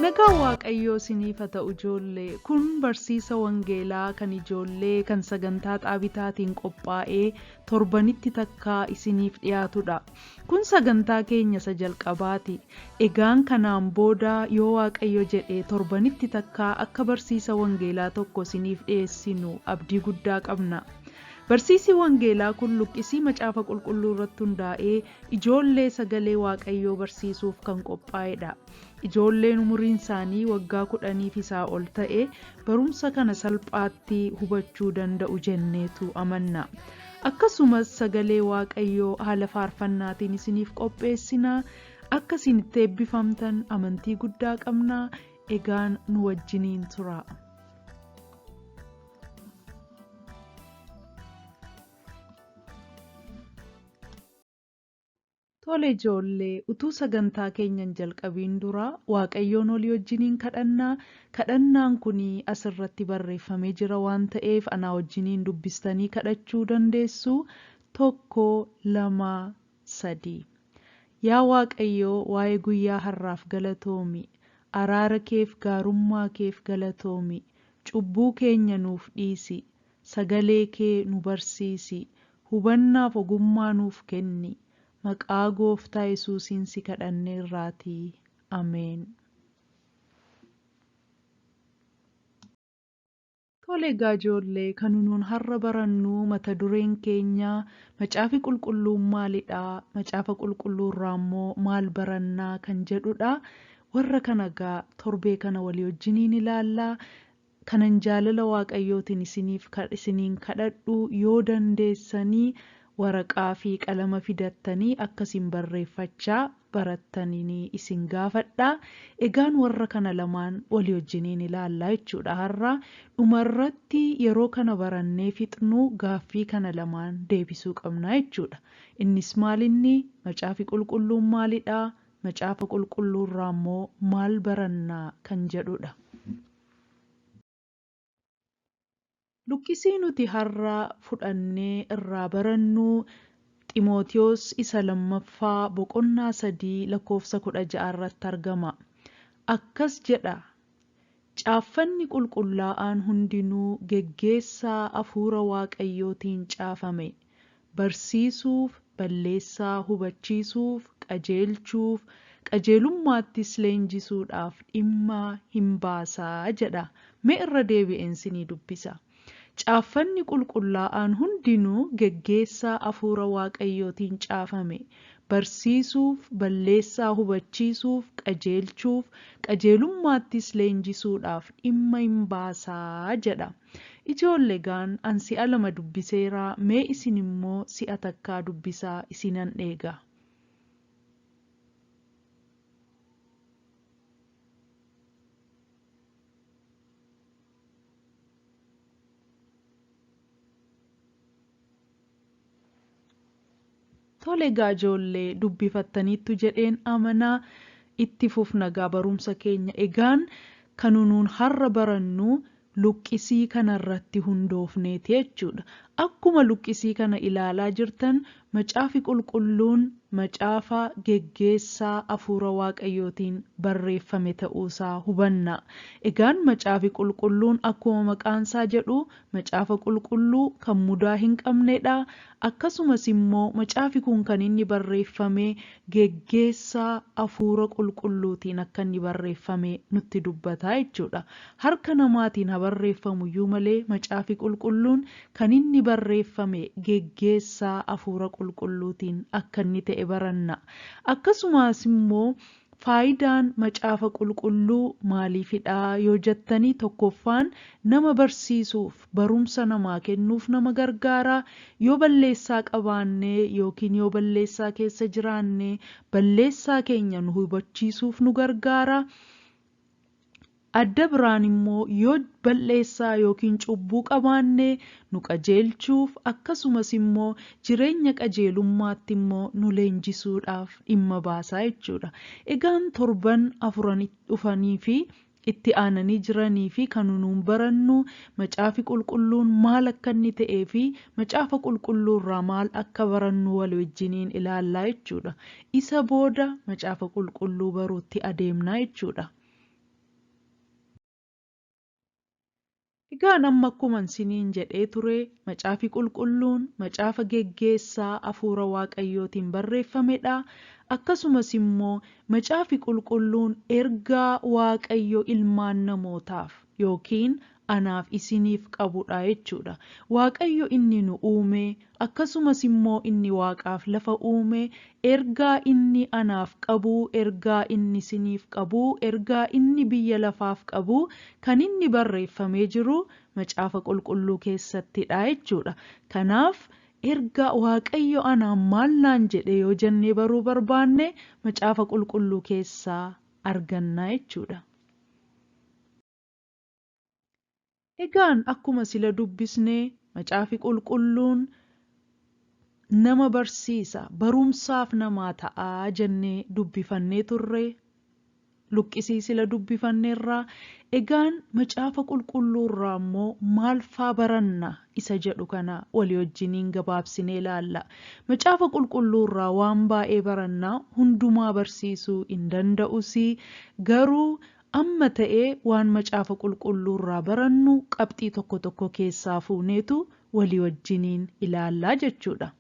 Nagaa Waaqayyoo isiniif haa ta'u Ijjoollee. Kun barsiisa wangeelaa kan Ijjoollee kan sagantaa Xaabitaatiin qophaa'ee torbanitti takkaa isiniif dhiyaatudha. Kun sagantaa keenya isa jalqabaati. Egaan kanaan booda yoo Waaqayyo jedhee torbanitti takkaa akka barsiisa wangeelaa tokko isiniif dhiyeessinu abdii guddaa qabna. Barsiisi wangeelaa kun luqqisii Macaafa Qulqulluu irratti hundaa'ee ijoollee sagalee Waaqayyoo barsiisuuf kan qophaa'edha. Ijoolleen umuriin isaanii waggaa 10 fi isaa ol ta'e barumsa kana salphaatti hubachuu danda'u jenneetu amanna. Akkasumas sagalee Waaqayyoo haala faarfannaatiin isiniif qopheessina. Akka isin itti eebbifamtan amantii guddaa qabna. Egaan nu wajjiniin tura. Tole Ijjoollee, utuu sagantaa keenyan jalqabiin dura Waaqayyoon olii wajjiniin kadhannaa. Kadhannaan kun asirratti barreeffamee jira waan ta'eef anaa wajjiniin dubbistanii kadhachuu dandeessu. 1, 2, 3. Yaa Waaqayyoo, waa'ee guyyaa har'aaf galatoomi. Araara keef gaarummaa keef galatoomi. Cubbuu keenya nuuf dhiisi. Sagalee kee nu barsiisi. Hubannaaf ogummaa nuuf kenni. Maqaa Gooftaa Yesuusiin si kadhanneerraatii. Ameen. Tole Ijjoollee, kan nuun har'a barannu mata dureen keenya Macaafi Qulqulluun maalidha? Macaafa Qulqulluu irraa immoo maal barannaa kan jedhudha. Warra kana gaa torbee kana walii wajjiniin ilaallaa. Kanan jaalala Waaqayyootiin isiniin kadhadhu yoo dandeessanii waraqaa fi qalama fidattanii akkasiin barreeffachaa barattanii isin gaafadha. Egaan warra kana lamaan walii wajjiniin ilaallaa jechuudha. Har'a dhumarratti yeroo kana barannee fixnu gaaffii kana lamaan deebisuu qabna jechuudha. Innis maalinni Macaafi Qulqulluun maalidha? Macaafa Qulqulluu irraa immoo maal barannaa kan jedhudha. Luqqisii nuti har'a fudhannee irraa barannu Ximootiyoos isa lammaffaa boqonnaa 3 lakkoofsa 16 irratti argama. Akkas jedha. Caaffanni qulqullaa'aan hundinuu geggeessaa hafuura Waaqayyootiin caafame. Barsiisuuf, balleessaa hubachiisuuf, qajeelchuuf, qajeelummaattis leenjisuudhaaf dhimma hin baasaa jedha. Mee irra deebi'een isinii dubbisa. Caaffanni qulqullaa'aan hundinuu geggeessaa hafuura Waaqayyootiin caafame. Barsiisuuf, balleessaa hubachiisuuf, qajeelchuuf, qajeelummaattis leenjisuudhaaf dhimma hin baasaa jedha. Ijjoollee gaan an si'a 2 dubbiseera. Mee isin immoo si'a takkaa dubbisaa isinan eega. Tole Ijjoollee, dubbifattaniittu jedheen amanaa. Itti fufna gaa barumsa keenya. Egaan kan nuun har'a barannu luqqisii kanarratti hundoofneeti jechuudha. Akkuma luqqisii kana ilaalaa jirtan Macaafi Qulqulluun macaafa geggeessaa hafuura Waaqayyootiin barreeffame ta'uusaa hubanna. Egaan Macaafi Qulqulluun akkuma maqaansaa jedhu Macaafa Qulqulluu kan mudaa hin qabnedha. Akkasumas immoo macaafi kun kan inni barreeffame geggeessaa hafuura qulqulluutiin akka inni barreeffame nutti dubbata jechuudha. Harka namaatiin haa barreeffamu iyyuu malee Macaafi Qulqulluun kan inni barreeffame geggeessaa hafuura qulqulluutiin akka inni ta'e baranna. Akkasumas immoo faayidaan Macaafa Qulqulluu maaliifidha yoo jettanii, tokkoffaan nama barsiisuuf, barumsa namaa kennuuf nama gargaara. Yoo balleessaa qabaannee yookiin yoo balleessaa keessa jiraannee balleessaa keenya nu hubachiisuuf nu gargaara. Adda biraan immoo yoo balleessaa yookiin cubbuu qabaannee nu qajeelchuuf, akkasumas immoo jireenya qajeelummaatti immoo nu leenjisuudhaaf dhimma baasaa jechuudha. Egaan torban 4 dhufanii fi itti aananii jiranii fi kan nuun barannu Macaafi Qulqulluun maal akka inni ta'ee fi Macaafa Qulqulluu irraa maal akka barannu wal wajjiniin ilaallaa jechuudha. Isa booda Macaafa Qulqulluu baruutti adeemnaa jechuudha. Egaan amma akkuma isiniin jedhee ture Macaafi Qulqulluun macaafa geggeessaa hafuura Waaqayyootiin barreeffamedha. Akkasumas immoo Macaafi Qulqulluun ergaa Waaqayyo ilmaan namootaaf yookiin anaaf isiniif qabudha jechuudha. Waaqayyo inni nu uume akkasumas immoo inni waaqaaf lafa uume ergaa inni anaaf qabu, ergaa inni isiniif qabu, ergaa inni biyya lafaaf qabu kan inni barreeffamee jiru Macaafa Qulqulluu keessattidha jechuudha. Kanaaf ergaa Waaqayyo anaan maal naan jedhe yoo jennee baruu barbaanne Macaafa Qulqulluu keessaa arganna jechuudha. Egaan akkuma sila dubbisne Macaafi Qulqulluun nama barsiisa, barumsaaf namaa ta'a jennee dubbifannee turre. Luqqisii sila dubbifanneerraa. Egaan Macaafa Qulqulluurraa immoo maal faa baranna isa jedhu kana walii wajjiniin gabaabsinee ilaalla. Macaafa Qulqulluurraa waan baay'ee barannaa hundumaa barsiisuu hin danda'us garuu amma ta'ee waan Macaafa Qulqulluurraa barannu qabxii tokko tokko keessaa fuuneetu walii wajjiniin ilaallaa jechuudha.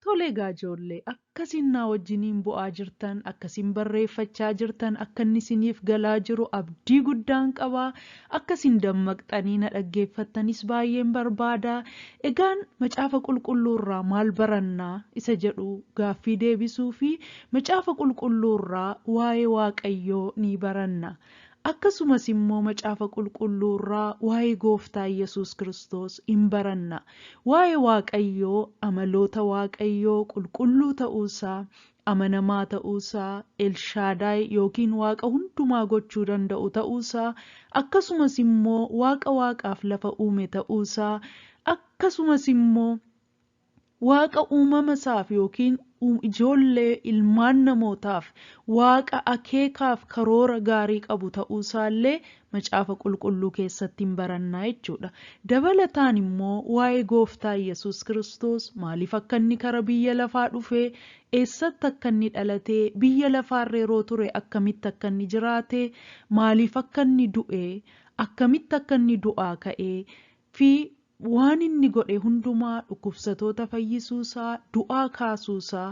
Tole egaa ijoollee akkasiin naa wajjiniin bu'aa jirtan, akkasiin barreeffachaa jirtan, akka inni isiniif galaa jiru abdii guddaan qabaa. Akkasiin dammaqxanii na dhaggeeffattanis baay'een barbaada. Egaan Macaafa Qulqulluurraa maal barannaa isa jedhu gaaffii deebisuu fi Macaafa Qulqulluurraa waa'ee Waaqayyoo ni baranna. Akkasumas immoo Macaafa Qulqulluurraa waa'ee Gooftaa Yesuus Kiristoos hin baranna. Waa'ee Waaqayyoo, amaloota Waaqayyoo, qulqulluu ta'uusaa, amanamaa ta'uusaa, Elshaadaay yookiin Waaqa hundumaa gochuu danda'u ta'uusaa, akkasumas immoo Waaqa waaqaaf lafa uume ta'uusaa, akkasumas immoo Waaqa uumama isaaf yookiin ijoollee ilmaan namootaaf Waaqa akeekaaf karoora gaarii qabu ta'uusaallee Macaafa Qulqulluu keessatti hin barannaa jechuudha. Dabalataan immoo waa'ee Gooftaa Yesuus Kiristoos maaliif akka inni kara biyya lafaa dhufee, eessatti akka inni dhalatee, biyya lafaarra yeroo ture akkamitti akka inni jiraate, maaliif akka inni du'e, akkamitti akka inni du'aa ka'ee fi waan inni godhe hundumaa dhukkubsatoota fayyisuusaa, du'aa kaasuusaa,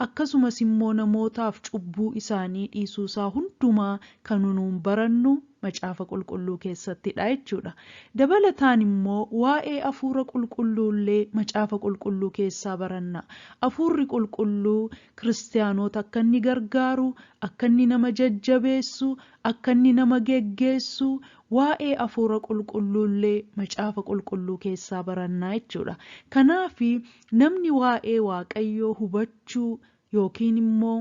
akkasumas immoo namootaaf cubbuu isaanii dhiisuusaa hundumaa kan nuun barannu Macaafa Qulqulluu keessattidha jechuudha. Dabalataan immoo waa'ee Hafuura Qulqulluullee Macaafa Qulqulluu keessaa baranna. Hafuurri Qulqulluu kiristaanota akka inni gargaaru, akka inni nama jajjabeessu, akka inni nama geggeessu, waa'ee Hafuura Qulqulluullee Macaafa Qulqulluu keessaa barannaa jechuudha. Kanaaf namni waa'ee Waaqayyoo hubachuu yookiin immoo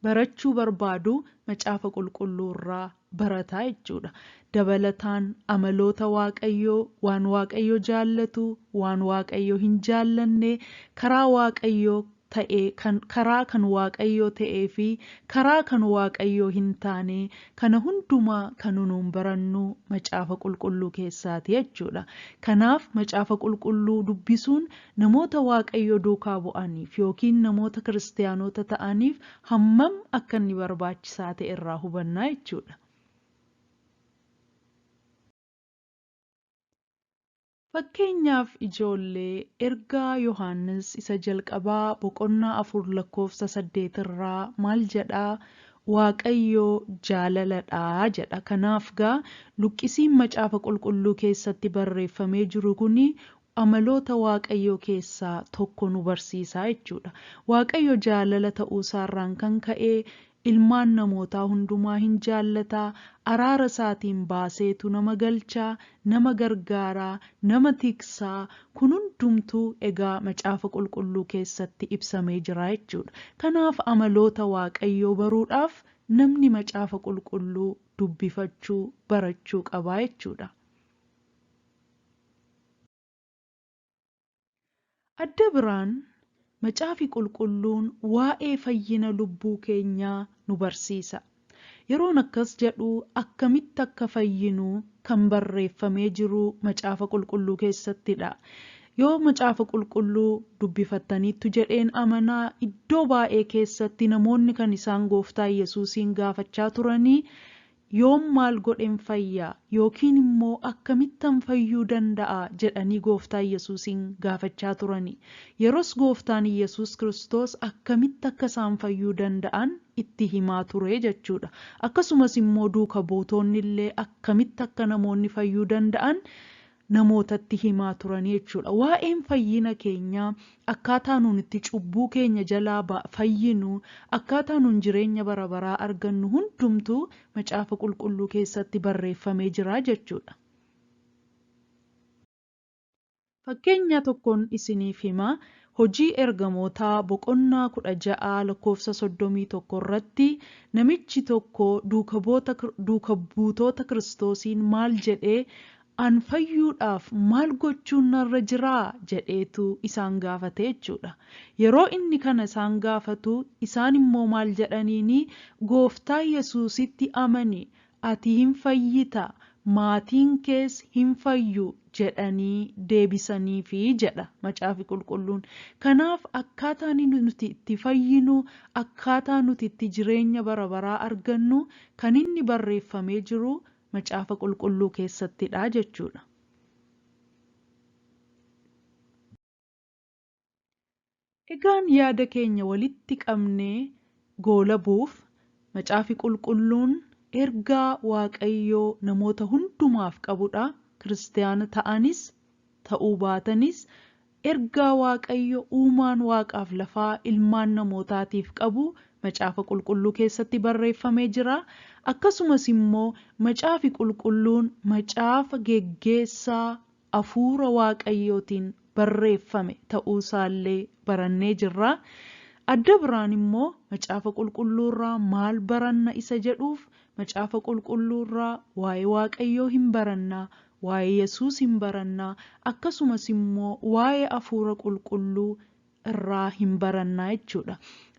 barachuu barbaadu Macaafa Qulqulluurraa barataa jechuudha. Dabalataan amaloota Waaqayyoo, waan Waaqayyo jaallatu, waan Waaqayyo hin jaallanne, karaa Waaqayyoo ta'ee karaa kan Waaqayyoo ta'ee fi karaa kan Waaqayyoo hin taane kana hundumaa kan nuun barannu Macaafa Qulqulluu keessaati jechuudha. Kanaaf Macaafa Qulqulluu dubbisuun namoota Waaqayyo duukaa bu'aniif yookiin namoota kiristaanota ta'aniif hammam akka inni barbaachisaa ta'e irraa hubannaa jechuudha. Fakkeenyaaf ijoollee ergaa Yohaannis isa jalqabaa boqonnaa 4:8 irraa maal jedhaa? Waaqayyoo jaalaladhaa jedha. Kanaaf gaa luqqisiin Macaafa Qulqulluu keessatti barreeffamee jiru kuni amaloota Waaqayyoo keessaa tokko nu barsiisaa jechuudha. Waaqayyo jaalala ta'uusaarraan kan ka'e ilmaan namootaa hundumaa hin jaallataa, araara isaatiin baaseetu nama galchaa, nama gargaaraa, nama tiksaa, kun hundumtuu egaa Macaafa Qulqulluu keessatti ibsamee jira jechuudha. Kanaaf amaloota Waaqayyoo baruudhaaf namni Macaafa Qulqulluu dubbifachuu, barachuu qabaa jechuudha. Adda biraan Macaafi Qulqulluun waa'ee fayyina lubbuu keenyaa nu barsiisa. Yeroon akkas jedhu akkamitti akka fayyinu kan barreeffamee jiru Macaafa Qulqulluu keessattidha. Yoo Macaafa Qulqulluu dubbifattaniittu jedheen amanaa iddoo baay'ee keessatti namoonni kan isaan Gooftaa Yesuusiin gaafachaa turanii yoom maal godhen fayyaa yookiin immoo akkamittan fayyuu danda'a jedhanii gooftaa Yesuusin gaafachaa turani. Yeroos gooftaan Yesuus Kiristoos akkamitti akka isaan fayyuu danda'an itti himaa ture jechuudha. Akkasumas immoo duuka buutoonni illee akkamitti akka namoonni fayyuu danda'an namootatti himaa turanii jechuudha. Waa'een fayyina keenyaa akkaataa nuun itti cubbuu keenya jalaa fayyinu, akkaataa nuun jireenya bara baraa argannu hundumtuu macaafa qulqulluu keessatti barreeffamee jira jechuudha. Fakkeenya tokkoon isiniif himaa. Hojii ergamootaa boqonnaa 16 lakkoofsa 31 irratti namichi tokko duuka buutoota Kiristoosiin maal jedhee an fayyuudhaaf maal gochuun narra jiraa jedheetu isaan gaafate jechuudha. Yeroo inni kana isaan gaafatu isaan immoo maal jedhaniini gooftaa Yesuusitti amani ati hin fayyita maatiin kees hin fayyu jedhanii deebisaniifi jedha macaafi qulqulluun. Kanaaf akkaataan nuti itti fayyinu, akkaataa nuti itti jireenya bara baraa argannu kan inni barreeffamee jiru macaafa qulqulluu keessattidha jechuudha. Egaan yaada keenya walitti qabnee goolabuuf macaafi qulqulluun ergaa Waaqayyoo namoota hundumaaf qabudha. Kiristaana ta'anis ta'uu baatanis ergaa Waaqayyo uumaan waaqaaf lafaa ilmaan namootaatiif qabu macaafa qulqulluu keessatti barreeffamee jira. Akkasumas immoo macaafi qulqulluun macaafa geggeessaa hafuura Waaqayyootiin barreeffame ta'uusaallee barannee jirra. Adda biraan immoo macaafa qulqulluurraa maal baranna isa jedhuuf macaafa qulqulluurraa waa'ee Waaqayyoo hin barannaa, waa'ee Yesuus hin barannaa, akkasumas immoo waa'ee hafuura qulqulluu irraa hin barannaa jechuudha.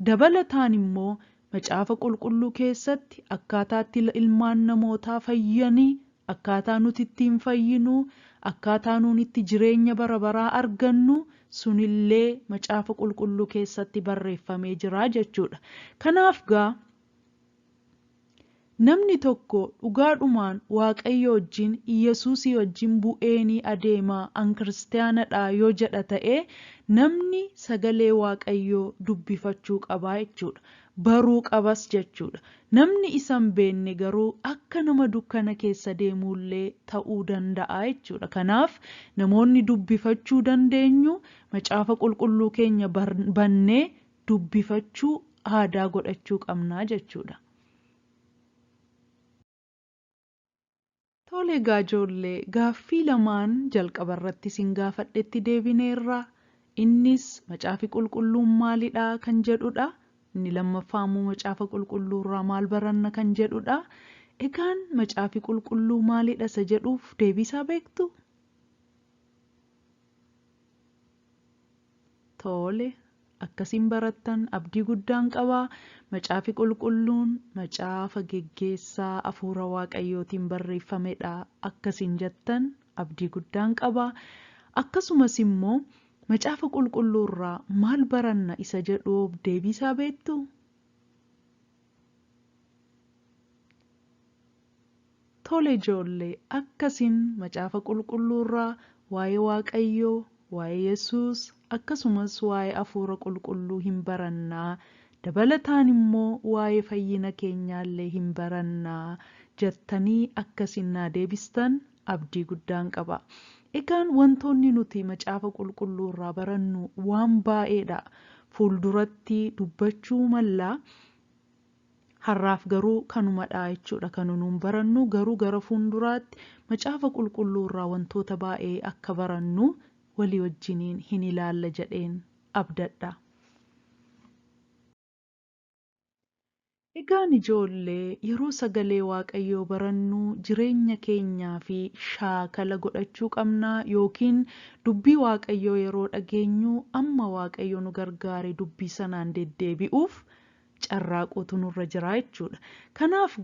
Dabalataan immoo macaafa qulqulluu keessatti akkaataatti ilmaan namootaa fayyanii, akkaataa nuti ittiin fayyinu, akkaataa nuti itti jireenya bara baraa argannu sunillee macaafa qulqulluu keessatti barreeffamee jira jechuudha. Kanaaf namni tokko dhugaadhumaan Waaqayyo wajjin Yesuusii wajjin bu'eenii adeemaa an kiristaanadha yoo jedha ta'e namni sagalee Waaqayyoo dubbifachuu qabaa jechuudha. Baruu qabas jechuudha. Namni isan beenne garuu akka nama dukkana keessa deemullee ta'uu danda'a jechuudha. Kanaaf namoonni dubbifachuu dandeenyu macaafa qulqulluu keenya bannee dubbifachuu aadaa godhachuu qabnaa jechuudha. Tole ijjoollee gaaffii lamaan jalqaba irratti sin gaafadhetti deebineerra. Innis macaafi qulqulluun maalidha kan jedhudha. Inni lammaffaa immoo macaafa qulqulluurraa maal baranna kan jedhudha. Egaan macaafi qulqulluu maalidha isa jedhuuf deebisaa beektu? Tole akkasiin barattan abdii guddaan qabaa. Macaafi qulqulluun macaafa geggeessaa hafuura Waaqayyootiin barreeffamedha akkasiin jettan abdii guddaan qabaa. Akkasumas immoo macaafa qulqulluurraa maal baranna isa jedhuuf deebisaa beektu? Tole ijoollee akkasiin macaafa qulqulluurraa waa'ee Waaqayyoo, waa'ee Yesuus akkasumas waa'ee hafuura qulqulluu hin barannaa. Dabalataan immoo waa'ee fayyina keenyaallee hin barannaa jettanii akkasiin deebistan abdii guddaan qaba. Egaan wantoonni nuti macaafa qulqulluurraa barannu waan baay'eedha. Fuulduratti dubbachuu mallaa. Har'aaf garuu kanumadha jechuudha. Kan nuun barannu garuu gara fuulduraatti macaafa qulqulluurraa wantoota baay'ee akka barannu walii wajjiniin hin ilaalla jedheen abdadha. Egaan ijoollee yeroo sagalee Waaqayyoo barannu jireenya keenyaa fi shaakala godhachuu qabnaa yookiin dubbii Waaqayyoo yeroo dhageenyu amma Waaqayyo nu gargaare dubbii sanaan deddeebi'uuf carraaquutu nurra jira jechuudha. Kanaaf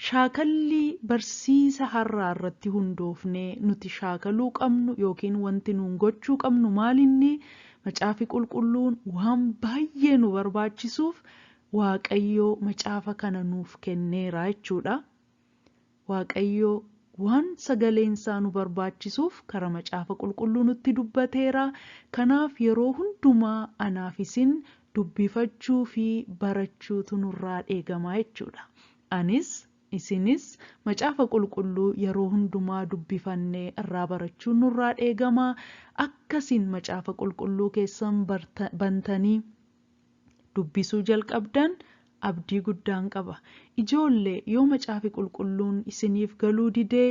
shaakalli barsiisa har'aa irratti hundoofnee nuti shaakaluu qabnu yookiin wanti nuun gochuu qabnu maalinni macaafi qulqulluun waan baay'ee nu barbaachisuuf Waaqayyoo macaafa kana nuuf kenneera jechuudha. Waaqayyo waan sagaleen isaa nu barbaachisuuf karaa macaafa qulqulluu nutti dubbateera. Kanaaf yeroo hundumaa anaaf isin dubbifachuu fi barachuutu nurraa eegama jechuudha. Anis isinis macaafa qulqulluu yeroo hundumaa dubbifannee irraa barachuun nurraa eegama. Akkasiin macaafa qulqulluu keessan bantanii dubbisuu jalqabdan abdii guddaan qaba. Ijoollee yoo macaafi qulqulluun isiniif galuu didee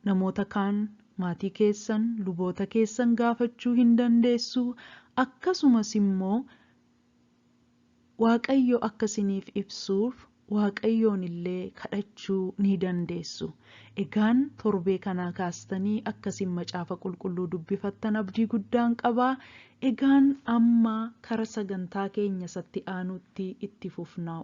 namoota kaan maatii keessan, luboota keessan gaafachuu hin dandeessu. Akkasumas immoo Waaqayyo akka isiniif ibsuuf Waaqayyoon illee kadhachuu ni dandeessu. Egaan torbee kanaa kaastanii akkasiin macaafa qulqulluu dubbifattan abdii guddaan qaba. Egaan amma karaa sagantaa keenya itti aanutti itti fufnaa.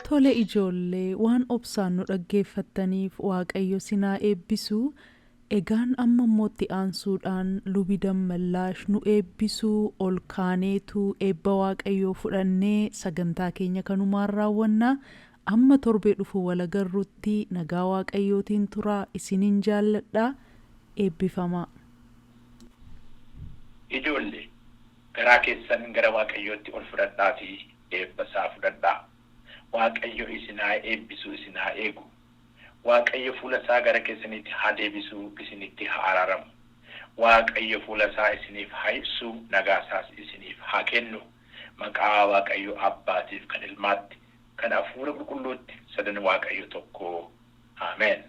Tole ijoollee waan obsaan nu dhaggeeffattaniif Waaqayyo sinaa eebbisu. Egaan amma mootti aansuudhaan lubi dammallaash nu eebbisuu ol kaaneetu eebba Waaqayyoo fudhannee sagantaa keenya kanumaan raawwannaa. Amma torbee dhufu wal agarruutti nagaa Waaqayyootiin turaa isiniin jaalladhaa eebbifamaa. Ijjoollee garaa keessan gara Waaqayyootti ol fudhadhaa fi eebba isaa fudhadhaa. Waaqayyo isinaa eebbisuu isinaa eegu. Waaqayyo fuula isaa gara keessanitti haa deebisuu isinitti haa araaramu. Waaqayyo fuula isaa isiniif haa ibsu nagaa isaas isiniif haa kennu. Maqaa Waaqayyo Abbaatiif kan Ilmaatti kan Hafuura Qulqulluutti sadan Waaqayyo tokko. Ameen.